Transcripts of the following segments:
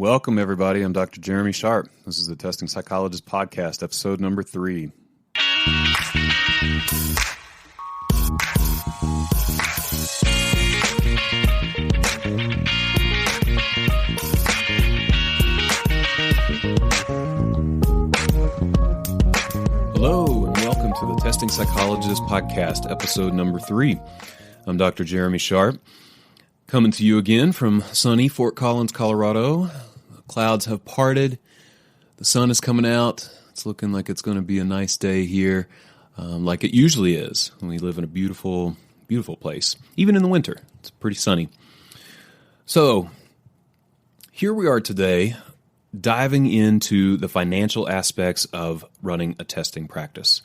Welcome, everybody. I'm Dr. Jeremy Sharp. This is the Testing Psychologist podcast, episode number 3. Hello, and welcome to the Testing Psychologist podcast, episode number 3. I'm Dr. Jeremy Sharp. Coming to you again from sunny Fort Collins, Colorado. The clouds have parted. The sun is coming out. It's looking like it's going to be a nice day here, like it usually is. We live in a beautiful, beautiful place. Even in the winter, it's pretty sunny. So, here we are today, diving into the financial aspects of running a testing practice.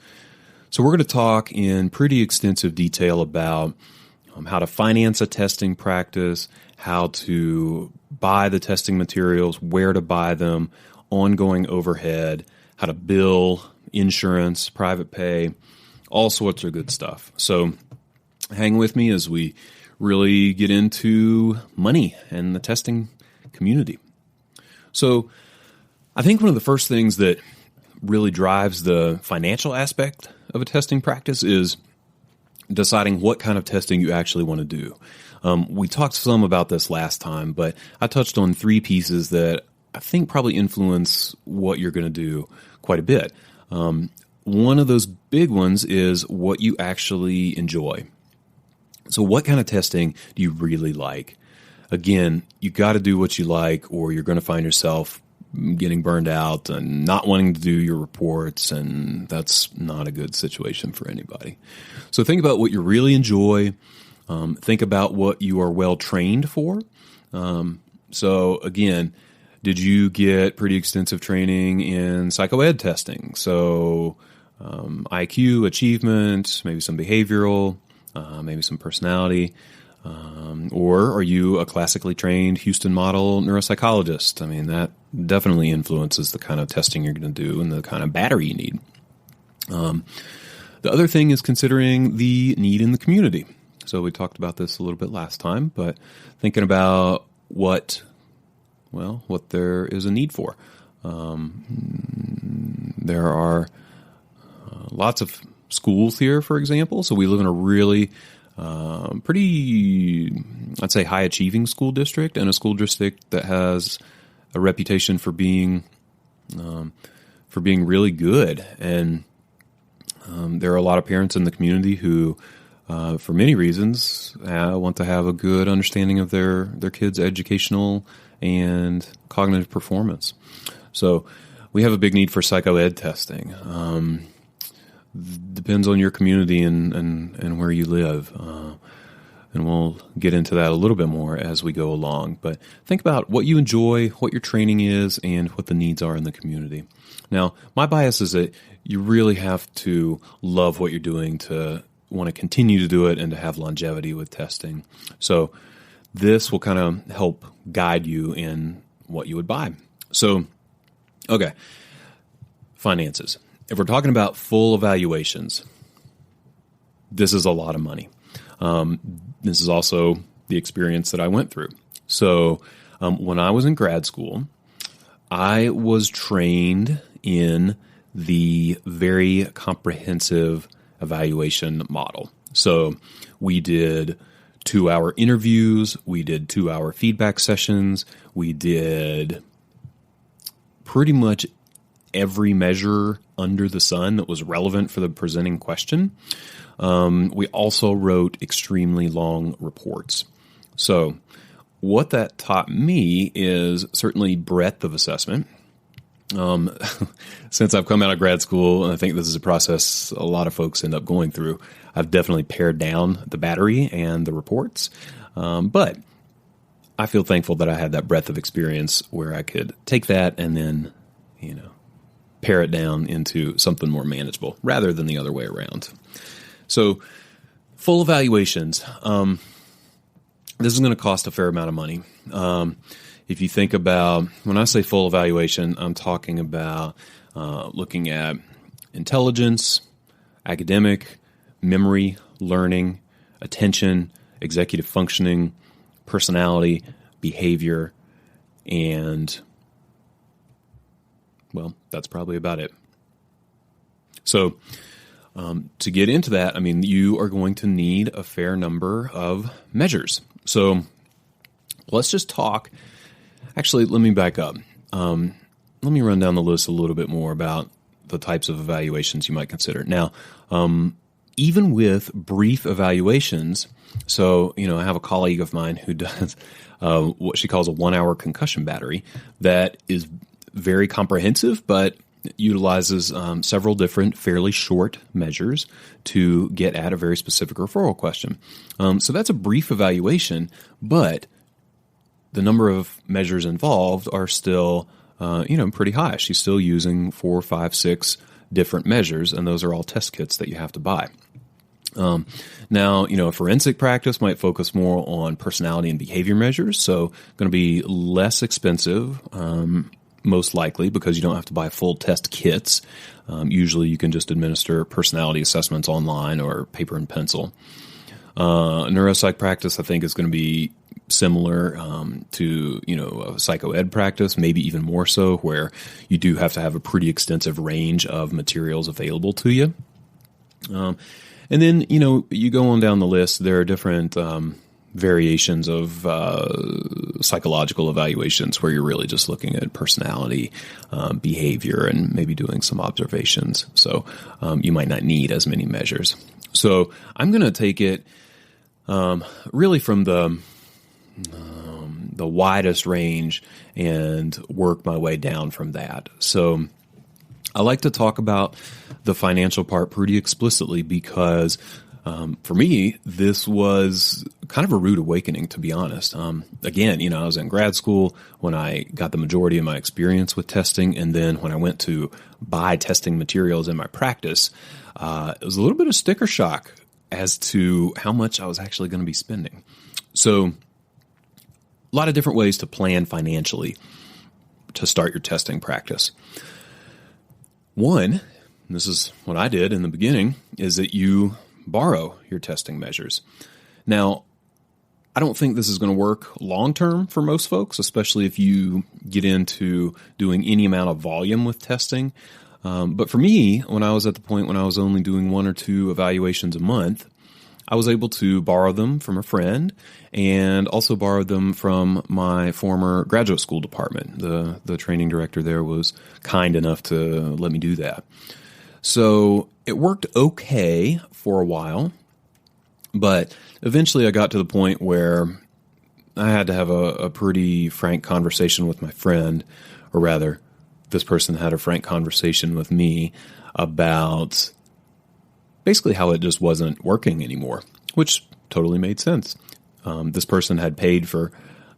So we're going to talk in pretty extensive detail about how to finance a testing practice, how to buy the testing materials, where to buy them, ongoing overhead, how to bill, insurance, private pay, all sorts of good stuff. So hang with me as we really get into money and the testing community. So I think one of the first things that really drives the financial aspect of a testing practice is deciding what kind of testing you actually want to do. We talked some about this last time, but I touched on 3 pieces that I think probably influence what you're going to do quite a bit. One of those big ones is what you actually enjoy. So what kind of testing do you really like? Again, you got to do what you like, or you're going to find yourself getting burned out and not wanting to do your reports, and that's not a good situation for anybody. So think about what you really enjoy. Think about what you are well trained for. So again, did you get pretty extensive training in psychoed testing? So IQ, achievement, maybe some behavioral, maybe some personality. Or are you a classically trained Houston model neuropsychologist? I mean, that definitely influences the kind of testing you're going to do and the kind of battery you need. The other thing is considering the need in the community. So we talked about this a little bit last time, but thinking about what there is a need for. There are lots of schools here, for example. So we live in a really pretty, I'd say, high-achieving school district, and a school district that has a reputation for being really good. And there are a lot of parents in the community who, for many reasons, want to have a good understanding of their kids' educational and cognitive performance. So we have a big need for psychoed testing. Depends on your community and where you live. And we'll get into that a little bit more as we go along. But think about what you enjoy, what your training is, and what the needs are in the community. Now, my bias is that you really have to love what you're doing to want to continue to do it and to have longevity with testing. So this will kind of help guide you in what you would buy. So, okay, finances. If we're talking about full evaluations, this is a lot of money. This is also the experience that I went through. So when I was in grad school, I was trained in the very comprehensive evaluation model. So we did 2-hour interviews, we did 2-hour feedback sessions, we did pretty much every measure under the sun that was relevant for the presenting question. We also wrote extremely long reports. So what that taught me is certainly breadth of assessment. Since I've come out of grad school, and I think this is a process a lot of folks end up going through, I've definitely pared down the battery and the reports. But I feel thankful that I had that breadth of experience where I could take that and then, pare it down into something more manageable rather than the other way around. So full evaluations, this is going to cost a fair amount of money. If you think about, when I say full evaluation, I'm talking about looking at intelligence, academic, memory, learning, attention, executive functioning, personality, behavior, And, well, that's probably about it. So to get into that, I mean, you are going to need a fair number of measures. So let's just talk. Actually, let me back up. Let me run down the list a little bit more about the types of evaluations you might consider. Now, even with brief evaluations, so, I have a colleague of mine who does what she calls a 1-hour concussion battery that is very comprehensive, but utilizes several different fairly short measures to get at a very specific referral question. So that's a brief evaluation, but the number of measures involved are still, pretty high. She's still using 4, 5, 6 different measures, and those are all test kits that you have to buy. Now, a forensic practice might focus more on personality and behavior measures, so going to be less expensive, most likely, because you don't have to buy full test kits. Usually you can just administer personality assessments online or paper and pencil. Neuropsych practice, I think, is going to be similar to, a psychoed practice, maybe even more so, where you do have to have a pretty extensive range of materials available to you. And then, you go on down the list, there are different variations of psychological evaluations where you're really just looking at personality, behavior, and maybe doing some observations. So you might not need as many measures. So I'm going to take it really from the widest range and work my way down from that. So I like to talk about the financial part pretty explicitly because for me, this was kind of a rude awakening, to be honest. Again, I was in grad school when I got the majority of my experience with testing, and then when I went to buy testing materials in my practice, it was a little bit of sticker shock as to how much I was actually going to be spending. So a lot of different ways to plan financially to start your testing practice. One, and this is what I did in the beginning, is that you borrow your testing measures. Now, I don't think this is going to work long-term for most folks, especially if you get into doing any amount of volume with testing. But for me, when I was at the point when I was only doing 1 or 2 evaluations a month, I was able to borrow them from a friend and also borrowed them from my former graduate school department. The training director there was kind enough to let me do that. So it worked okay for a while, but eventually I got to the point where I had to have a pretty frank conversation with my friend, or rather, this person had a frank conversation with me about basically how it just wasn't working anymore, which totally made sense. This person had paid for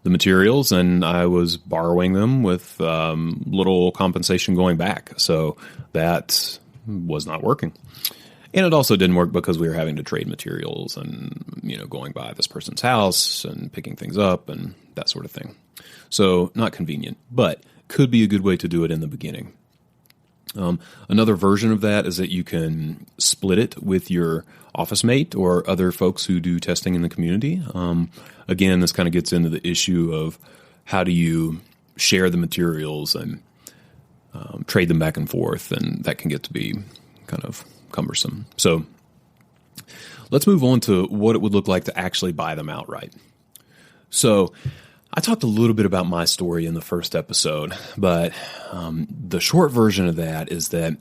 the materials, and I was borrowing them with little compensation going back. So that was not working. And it also didn't work because we were having to trade materials and, going by this person's house and picking things up and that sort of thing. So not convenient, but could be a good way to do it in the beginning. Another version of that is that you can split it with your office mate or other folks who do testing in the community. Again, this kind of gets into the issue of how do you share the materials and trade them back and forth, and that can get to be kind of cumbersome. So let's move on to what it would look like to actually buy them outright. So I talked a little bit about my story in the first episode, but the short version of that is that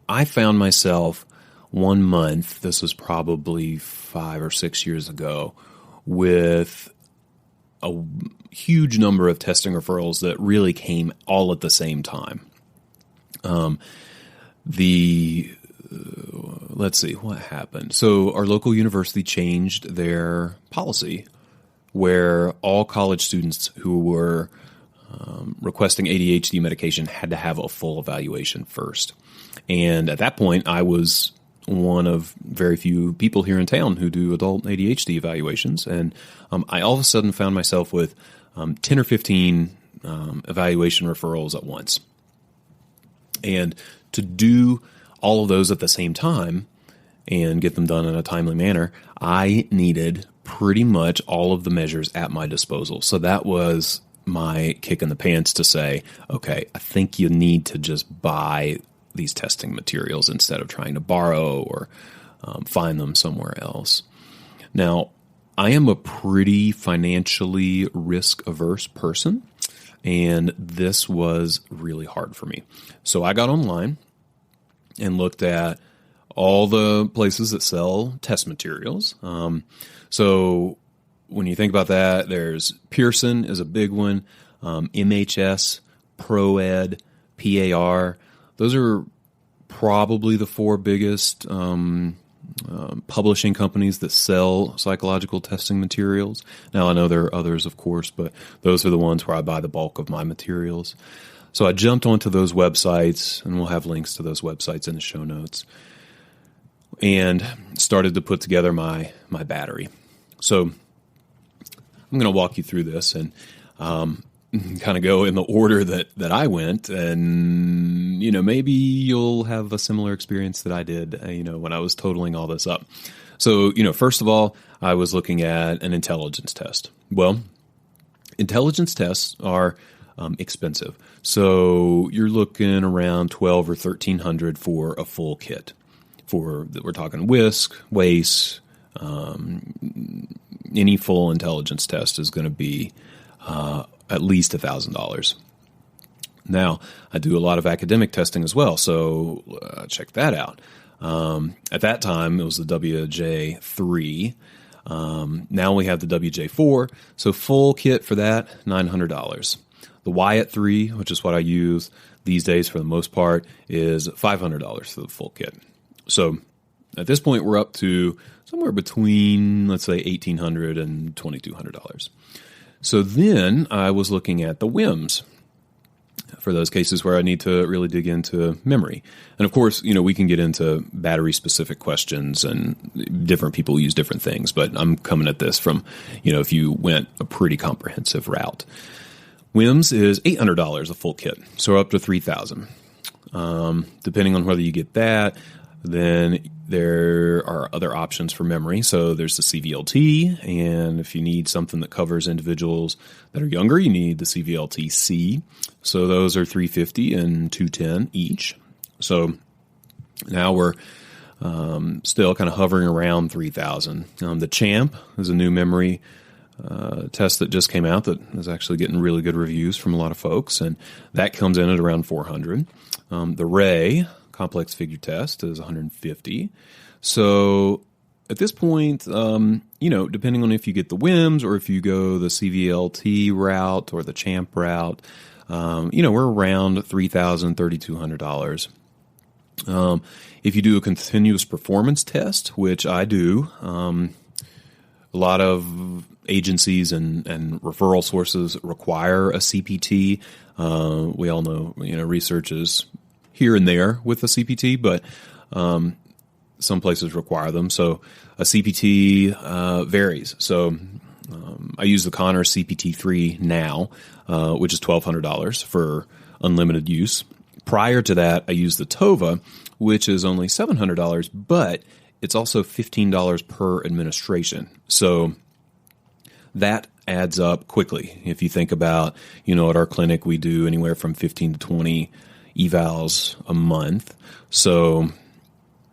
I found myself one month, this was probably 5 or 6 years ago, with a huge number of testing referrals that really came all at the same time. Let's see, what happened? So our local university changed their policy where all college students who were requesting ADHD medication had to have a full evaluation first. And at that point, I was one of very few people here in town who do adult ADHD evaluations. And I all of a sudden found myself with 10 or 15 evaluation referrals at once. And to do all of those at the same time and get them done in a timely manner, I needed pretty much all of the measures at my disposal. So that was my kick in the pants to say, okay, I think you need to just buy these testing materials instead of trying to borrow or find them somewhere else. Now, I am a pretty financially risk-averse person, and this was really hard for me. So I got online and looked at all the places that sell test materials. So when you think about that, there's Pearson is a big one, MHS, ProEd, PAR. Those are probably the four biggest publishing companies that sell psychological testing materials. Now, I know there are others, of course, but those are the ones where I buy the bulk of my materials. So I jumped onto those websites, and we'll have links to those websites in the show notes, and started to put together my battery. So I'm going to walk you through this and kind of go in the order that I went, and maybe you'll have a similar experience that I did when I was totaling all this up. So first of all, I was looking at an intelligence test. Well, intelligence tests are expensive, so you're looking around $1,200 or $1,300 for a full kit. We're talking whisk, waist, any full intelligence test is going to be at least $1,000. Now, I do a lot of academic testing as well, so check that out. At that time, it was the WJ3. Now we have the WJ4, so full kit for that, $900. The Wyatt 3, which is what I use these days for the most part, is $500 for the full kit. So at this point, we're up to somewhere between, let's say, $1,800 and $2,200. So then I was looking at the WIMS for those cases where I need to really dig into memory. And of course, we can get into battery-specific questions, and different people use different things, but I'm coming at this from, if you went a pretty comprehensive route. WIMS is $800 a full kit, so up to $3,000. Depending on whether you get that, then there are other options for memory. So there's the CVLT, and if you need something that covers individuals that are younger, you need the CVLT-C. So those are $350 and $210 each. So now we're still kind of hovering around $3,000. The CHAMP is a new memory test that just came out that is actually getting really good reviews from a lot of folks, and that comes in at around $400. The RAY complex figure test is $150. So at this point, depending on if you get the WIMS or if you go the CVLT route or the CHAMP route, we're around $3,000, $3,200. If you do a continuous performance test, which I do, a lot of agencies and referral sources require a CPT. We all know, research is here and there with a CPT, but some places require them. So a CPT varies. So I use the Connor CPT-3 now, which is $1,200 for unlimited use. Prior to that, I used the TOVA, which is only $700, but it's also $15 per administration. So that adds up quickly. If you think about, at our clinic, we do anywhere from 15 to 20 evals a month. So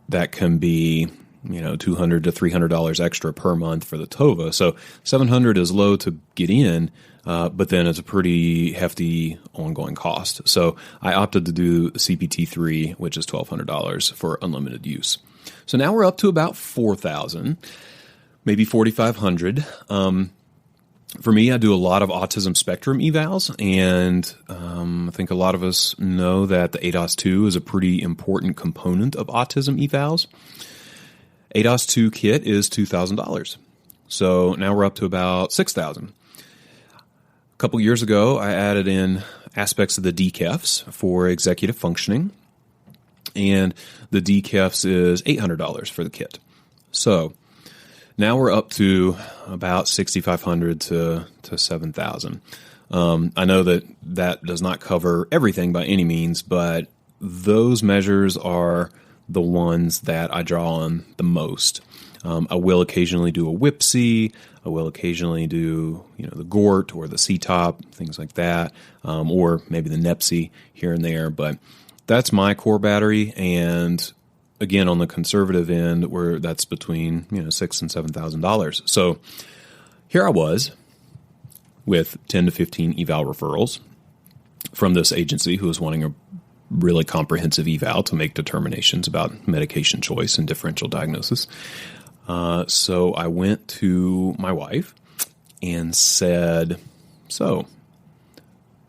that can be, $200 to $300 extra per month for the TOVA. So $700 is low to get in, but then it's a pretty hefty ongoing cost. So I opted to do the CPT-3, which is $1,200 for unlimited use. So now we're up to about $4,000, maybe $4,500. For me, I do a lot of autism spectrum evals, and I think a lot of us know that the ADOS-2 is a pretty important component of autism evals. ADOS-2 kit is $2,000. So now we're up to about $6,000. A couple years ago, I added in aspects of the DKEFs for executive functioning, and the DKEFs is $800 for the kit. So now we're up to about $6,500 to $7,000. I know that does not cover everything by any means, but those measures are the ones that I draw on the most. I will occasionally do a WIPC. I will occasionally do, the GORT or the CTOP, things like that, or maybe the NEPSI here and there. But that's my core battery. And again, on the conservative end, where that's between $6,000 and $7,000. So here I was with 10 to 15 eval referrals from this agency who was wanting a really comprehensive eval to make determinations about medication choice and differential diagnosis. So I went to my wife and said, so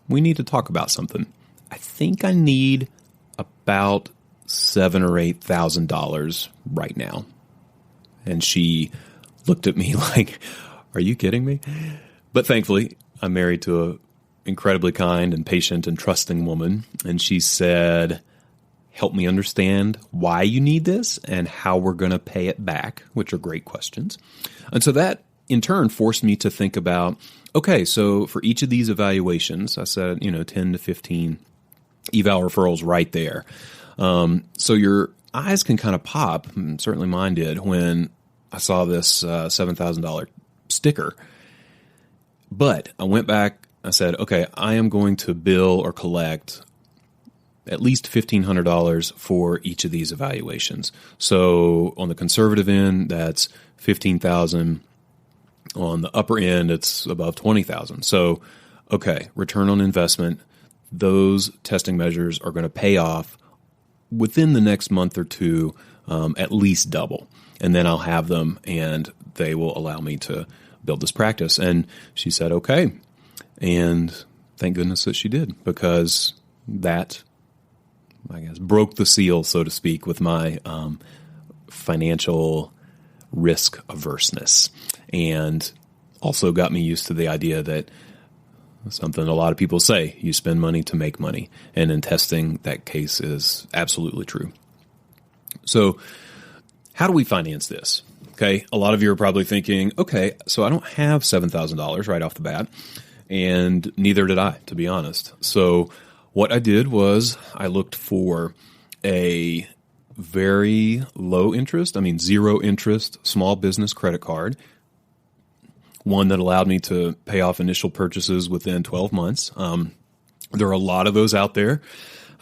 we need to talk about something. I think I need about $7,000 or $8,000 right now. And she looked at me like, are you kidding me? But thankfully, I'm married to an incredibly kind and patient and trusting woman. And she said, help me understand why you need this and how we're going to pay it back, which are great questions. And so that, in turn, forced me to think about, okay, so for each of these evaluations, I said, 10 to 15 eval referrals right there. So your eyes can kind of pop, and certainly mine did, when I saw this $7,000 sticker. But I went back, I said, okay, I am going to bill or collect at least $1,500 for each of these evaluations. So on the conservative end, that's $15,000. On the upper end, it's above $20,000. So, okay, return on investment, those testing measures are going to pay off within the next month or two, at least double. And then I'll have them and they will allow me to build this practice. And she said, okay. And thank goodness that she did, because that, I guess, broke the seal, so to speak, with my financial risk averseness, and also got me used to the idea that something a lot of people say, you spend money to make money. And in testing, that case is absolutely true. So how do we finance this? Okay, a lot of you are probably thinking, okay, so I don't have $7,000 right off the bat, and neither did I, to be honest. So what I did was I looked for a very low interest, zero interest, small business credit card, one that allowed me to pay off initial purchases within 12 months. There are a lot of those out there.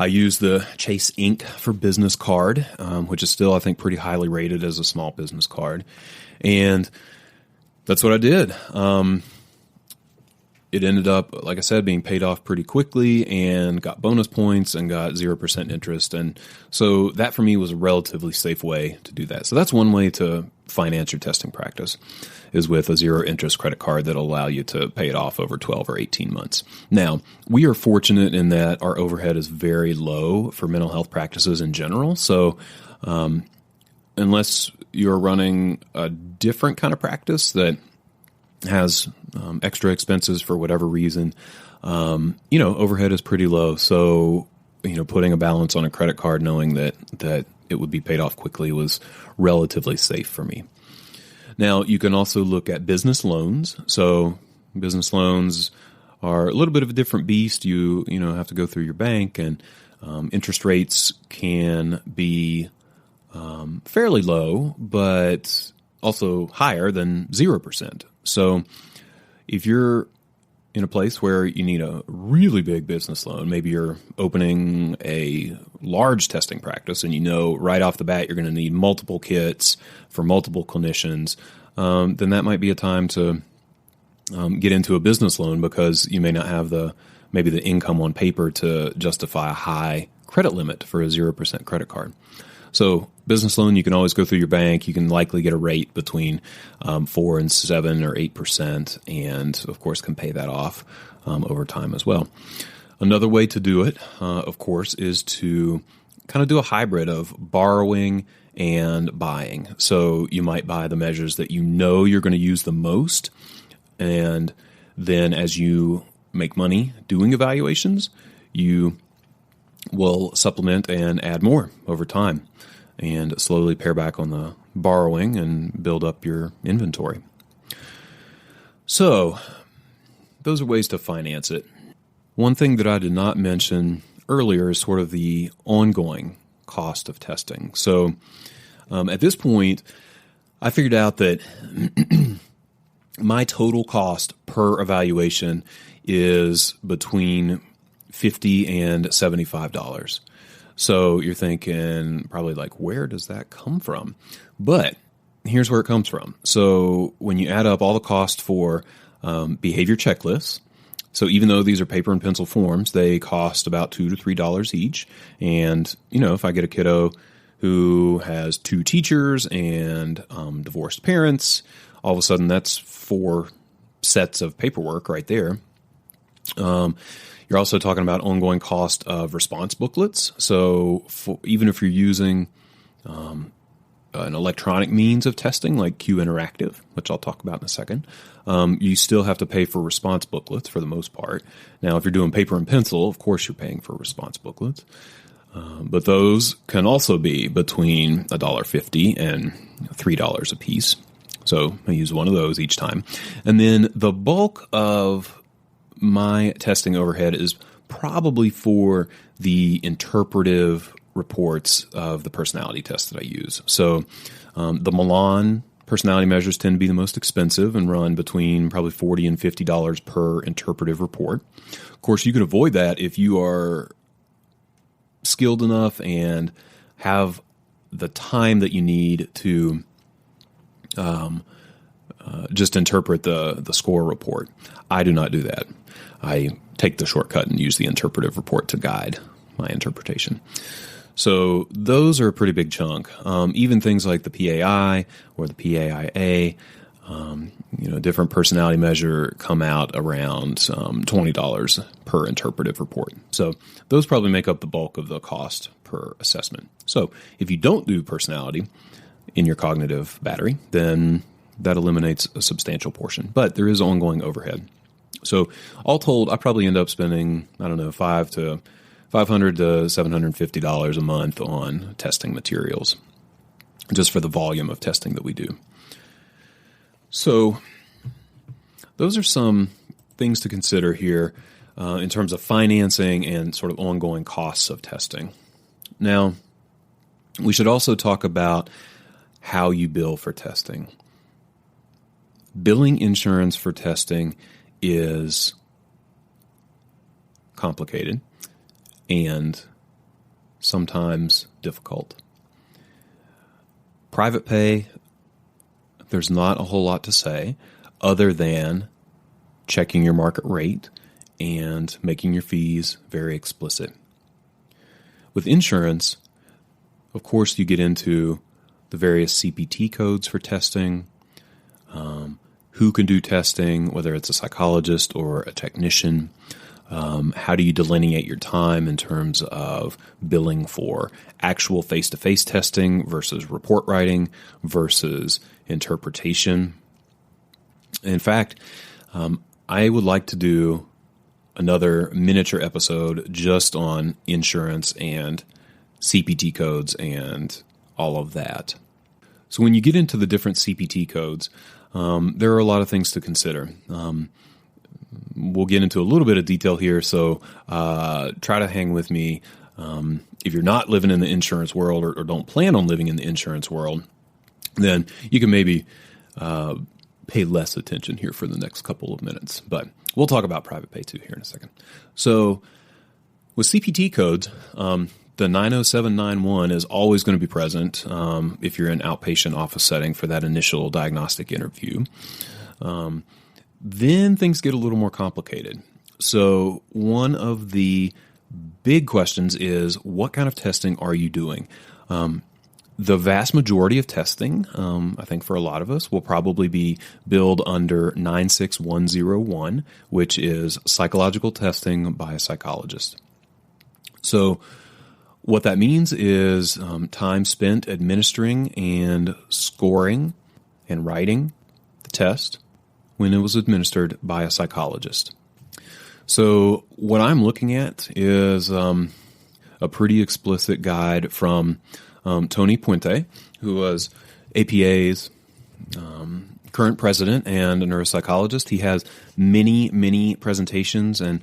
I use the Chase Inc. for business card, which is still, I think, pretty highly rated as a small business card. And that's what I did. It ended up, like I said, being paid off pretty quickly and got bonus points and got 0% interest. And so that for me was a relatively safe way to do that. So that's one way to finance your testing practice, is with a zero interest credit card that'll allow you to pay it off over 12 or 18 months. Now, we are fortunate in that our overhead is very low for mental health practices in general. So unless you're running a different kind of practice that has extra expenses for whatever reason, overhead is pretty low. So, putting a balance on a credit card, knowing that it would be paid off quickly, was relatively safe for me. Now, you can also look at business loans. So business loans are a little bit of a different beast. You have to go through your bank, and interest rates can be fairly low, but also higher than 0%. So if you're in a place where you need a really big business loan, maybe you're opening a large testing practice and right off the bat you're going to need multiple kits for multiple clinicians, then that might be a time to get into a business loan, because you may not have the income on paper to justify a high credit limit for a 0% credit card. So business loan, you can always go through your bank. You can likely get a rate between 4 and 7 or 8%, and of course can pay that off over time as well. Another way to do it, of course, is to kind of do a hybrid of borrowing and buying. So you might buy the measures that you're going to use the most, and then as you make money doing evaluations, you will supplement and add more over time and slowly pare back on the borrowing and build up your inventory. So those are ways to finance it. One thing that I did not mention earlier is sort of the ongoing cost of testing. So at this point, I figured out that my total cost per evaluation is between $50 and $75. So you're thinking probably like, where does that come from? But here's where it comes from. So when you add up all the cost for behavior checklists, so even though these are paper and pencil forms, they cost about $2 to $3 each. And, if I get a kiddo who has 2 teachers and divorced parents, all of a sudden that's 4 sets of paperwork right there. You're also talking about ongoing cost of response booklets. So even if you're using an electronic means of testing like Q Interactive, which I'll talk about in a second, you still have to pay for response booklets for the most part. Now, if you're doing paper and pencil, of course you're paying for response booklets. But those can also be between $1.50 and $3 a piece. So I use one of those each time. And then the bulk of my testing overhead is probably for the interpretive reports of the personality tests that I use. So the Milan personality measures tend to be the most expensive and run between probably $40 and $50 per interpretive report. Of course, you can avoid that if you are skilled enough and have the time that you need to just interpret the score report. I do not do that. I take the shortcut and use the interpretive report to guide my interpretation. So those are a pretty big chunk. Even things like the PAI or the PAIA, different personality measure come out around $20 per interpretive report. So those probably make up the bulk of the cost per assessment. So if you don't do personality in your cognitive battery, then that eliminates a substantial portion. But there is ongoing overhead. So all told, I probably end up spending, $500 to $750 a month on testing materials, just for the volume of testing that we do. So those are some things to consider here in terms of financing and sort of ongoing costs of testing. Now, we should also talk about how you bill for testing. Billing insurance for testing is complicated and sometimes difficult. Private pay, there's not a whole lot to say other than checking your market rate and making your fees very explicit. With insurance, of course, you get into the various CPT codes for testing, who can do testing, whether it's a psychologist or a technician. How do you delineate your time in terms of billing for actual face-to-face testing versus report writing versus interpretation? In fact, I would like to do another miniature episode just on insurance and CPT codes and all of that. So when you get into the different CPT codes, there are a lot of things to consider. We'll get into a little bit of detail here, so try to hang with me. If you're not living in the insurance world or don't plan on living in the insurance world, then you can maybe pay less attention here for the next couple of minutes. But we'll talk about private pay too here in a second. So with CPT codes, the 90791 is always going to be present if you're in outpatient office setting for that initial diagnostic interview. Then things get a little more complicated. So one of the big questions is, what kind of testing are you doing? The vast majority of testing, I think for a lot of us, will probably be billed under 96101, which is psychological testing by a psychologist. So what that means is time spent administering and scoring and writing the test when it was administered by a psychologist. So what I'm looking at is a pretty explicit guide from Tony Puente, who was APA's current president and a neuropsychologist. He has many presentations and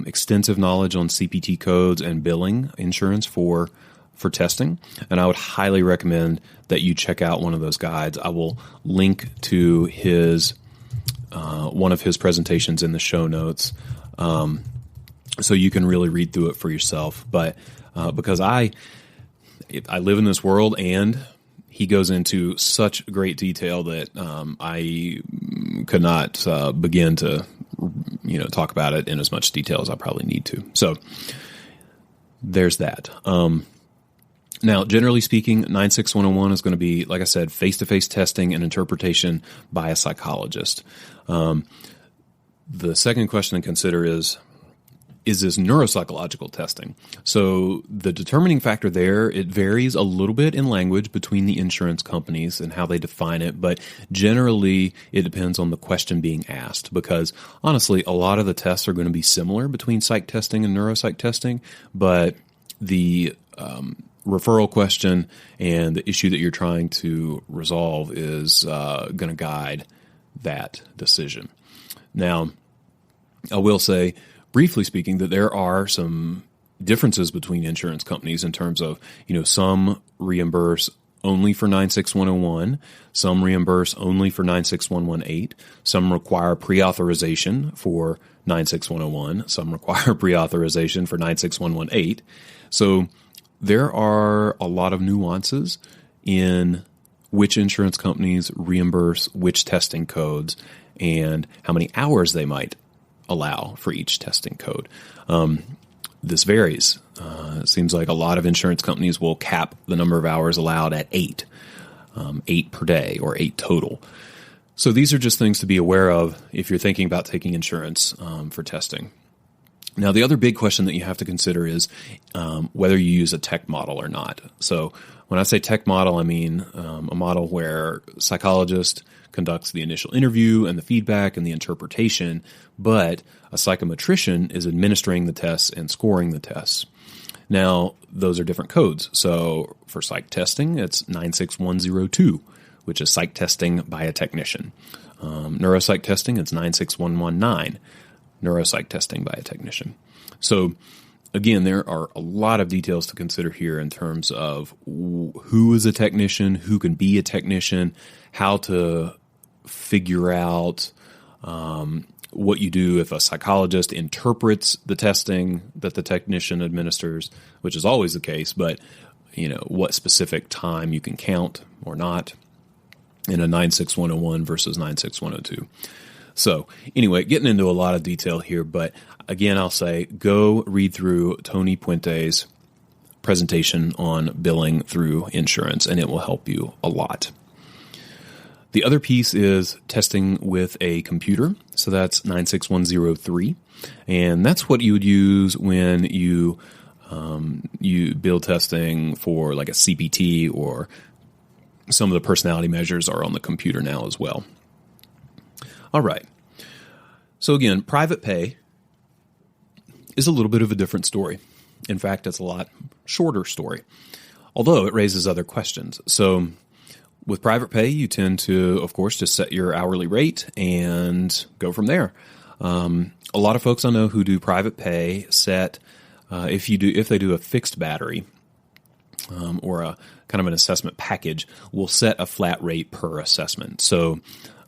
extensive knowledge on CPT codes and billing insurance for for testing, and I would highly recommend that you check out one of those guides. I will link to his one of his presentations in the show notes, so you can really read through it for yourself. But because I live in this world, and he goes into such great detail that I could not begin to talk about it in as much detail as I probably need to. So there's that. Now, generally speaking, 96101 is going to be, like I said, face-to-face testing and interpretation by a psychologist. The second question to consider is this neuropsychological testing? So the determining factor there, it varies a little bit in language between the insurance companies and how they define it, but generally it depends on the question being asked, because honestly, a lot of the tests are going to be similar between psych testing and neuropsych testing, but the referral question and the issue that you're trying to resolve is going to guide that decision. Now, I will say, briefly speaking, that there are some differences between insurance companies in terms of, some reimburse only for 96101, some reimburse only for 96118, some require pre-authorization for 96101, some require pre-authorization for 96118. So there are a lot of nuances in which insurance companies reimburse which testing codes and how many hours they might allow for each testing code. This varies. It seems like a lot of insurance companies will cap the number of hours allowed at 8 per day or 8 total. So these are just things to be aware of if you're thinking about taking insurance for testing. Now, the other big question that you have to consider is whether you use a tech model or not. So when I say tech model, I mean a model where a psychologist conducts the initial interview and the feedback and the interpretation, but a psychometrician is administering the tests and scoring the tests. Now, those are different codes. So for psych testing, it's 96102, which is psych testing by a technician. Neuropsych testing, it's 96119. Neuropsych testing by a technician. So again, there are a lot of details to consider here in terms of who is a technician, who can be a technician, how to figure out what you do if a psychologist interprets the testing that the technician administers, which is always the case, but what specific time you can count or not in a 96101 versus 96102. So anyway, getting into a lot of detail here, but again, I'll say go read through Tony Puente's presentation on billing through insurance, and it will help you a lot. The other piece is testing with a computer. So that's 96103, and that's what you would use when you bill testing for like a CPT, or some of the personality measures are on the computer now as well. All right. So again, private pay is a little bit of a different story. In fact, it's a lot shorter story, although it raises other questions. So with private pay, you tend to, of course, just set your hourly rate and go from there. A lot of folks I know who do private pay set, if they do a fixed battery or a kind of an assessment package, will set a flat rate per assessment. So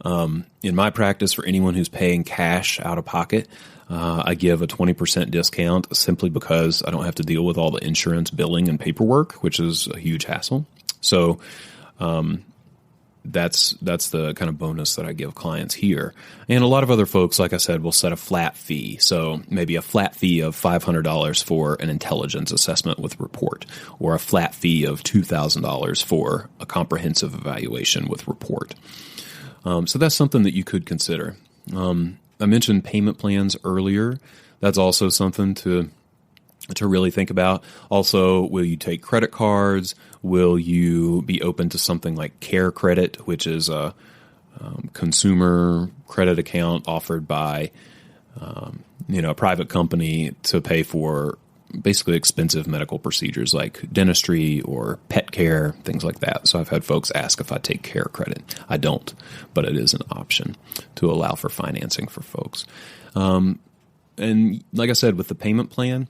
in my practice, for anyone who's paying cash out of pocket, I give a 20% discount simply because I don't have to deal with all the insurance billing and paperwork, which is a huge hassle. So that's the kind of bonus that I give clients here. And a lot of other folks, like I said, will set a flat fee. So maybe a flat fee of $500 for an intelligence assessment with report, or a flat fee of $2,000 for a comprehensive evaluation with report. So that's something that you could consider. I mentioned payment plans earlier. That's also something to really think about. Also, will you take credit cards? Will you be open to something like Care Credit, which is a consumer credit account offered by a private company to pay for basically expensive medical procedures like dentistry or pet care, things like that. So I've had folks ask if I take Care Credit. I don't, but it is an option to allow for financing for folks. And like I said, with the payment plan,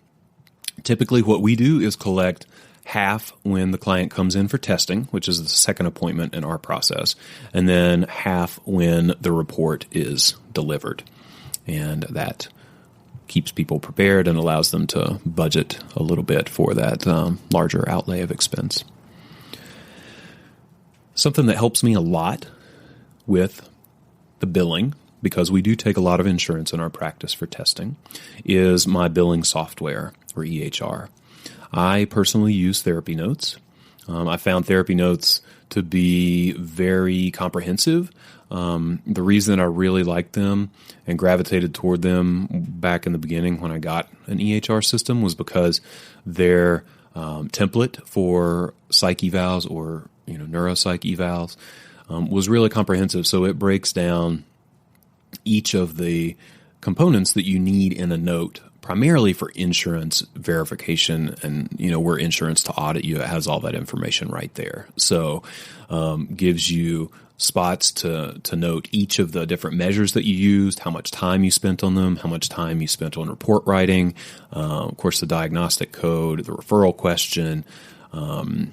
typically what we do is collect half when the client comes in for testing, which is the second appointment in our process, and then half when the report is delivered. And that keeps people prepared and allows them to budget a little bit for that larger outlay of expense. Something that helps me a lot with the billing, because we do take a lot of insurance in our practice for testing, is my billing software, or EHR. I personally use Therapy Notes. I found Therapy Notes to be very comprehensive. The reason I really liked them and gravitated toward them back in the beginning when I got an EHR system was because their template for psych evals or neuropsych evals was really comprehensive. So it breaks down each of the components that you need in a note, primarily for insurance verification, and were insurance to audit you, it has all that information right there. So gives you spots to note each of the different measures that you used, how much time you spent on them, how much time you spent on report writing, of course the diagnostic code, the referral question, and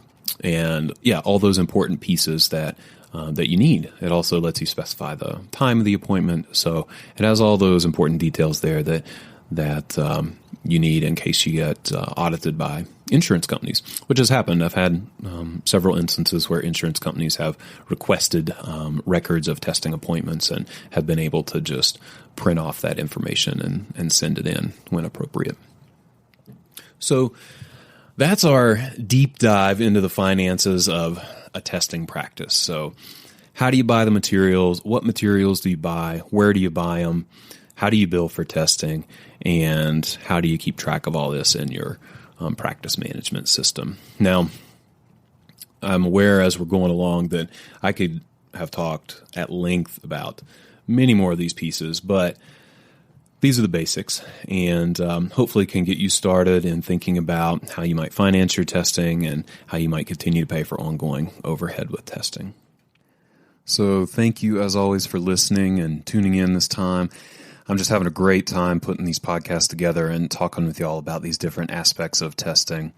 all those important pieces that you need. It also lets you specify the time of the appointment. So it has all those important details there that you need in case you get audited by insurance companies, which has happened. I've had several instances where insurance companies have requested records of testing appointments and have been able to just print off that information and send it in when appropriate. So that's our deep dive into the finances of a testing practice. So how do you buy the materials? What materials do you buy? Where do you buy them? How do you bill for testing? And how do you keep track of all this in your practice management system? Now, I'm aware as we're going along that I could have talked at length about many more of these pieces, but these are the basics, and hopefully can get you started in thinking about how you might finance your testing and how you might continue to pay for ongoing overhead with testing. So thank you, as always, for listening and tuning in this time. I'm just having a great time putting these podcasts together and talking with you all about these different aspects of testing.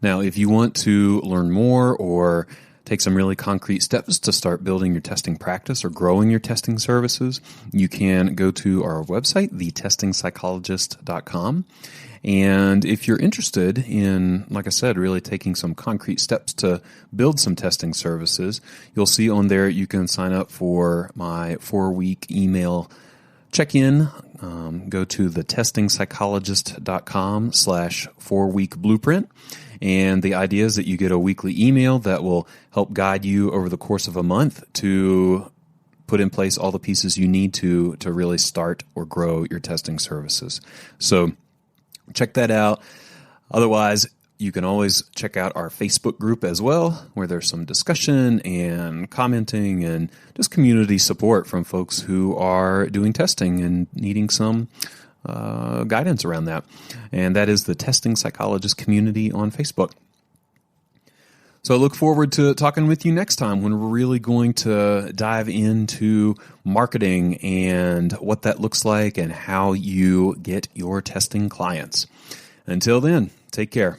Now, if you want to learn more or take some really concrete steps to start building your testing practice or growing your testing services, you can go to our website, thetestingpsychologist.com. And if you're interested in, like I said, really taking some concrete steps to build some testing services, you'll see on there you can sign up for my 4-week email check-in. Go to thetestingpsychologist.com/4-week blueprint. And the idea is that you get a weekly email that will help guide you over the course of a month to put in place all the pieces you need to really start or grow your testing services. So check that out. Otherwise, you can always check out our Facebook group as well, where there's some discussion and commenting and just community support from folks who are doing testing and needing some guidance around that. And that is the Testing Psychologist community on Facebook. So I look forward to talking with you next time when we're really going to dive into marketing and what that looks like and how you get your testing clients. Until then, take care.